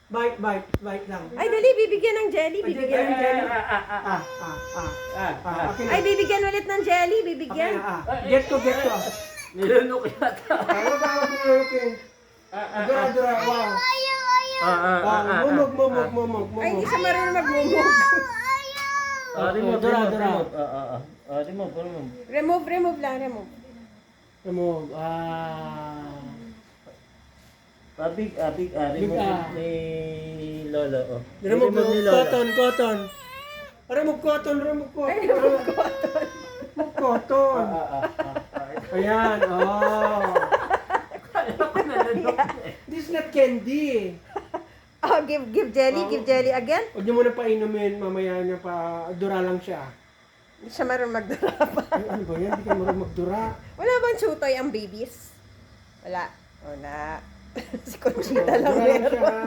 Bite lang. Ay, dali, bibigyan ng jelly. Bibigyan ng jelly. Okay na. Ay, bibigyan ulit ng jelly. Okay Bibigyan. na, Get ko. Nilunok yata. Ano ba ako pinulunok Dura, wow. Mumog. Ay, hindi siya marunong magmumog. Remove. Dura. Remove. Remove lang, remove. Mumog. Remove ni Lolo. Oh. Remove ni Lolo. cotton. Remove cotton. Ay, remove ko. Cotton. Ayan, This is not candy. Oh, give jelly again. Huwag niyo muna painumin, mamaya niya pa, dura lang siya. Hindi siya marunong magdura pa. Ay, ano ba yan? Hindi ka marunong magdura. Wala bang chutoy ang babies? Wala. Wala. Si Conchita lang Dura lang meron. siya, ha?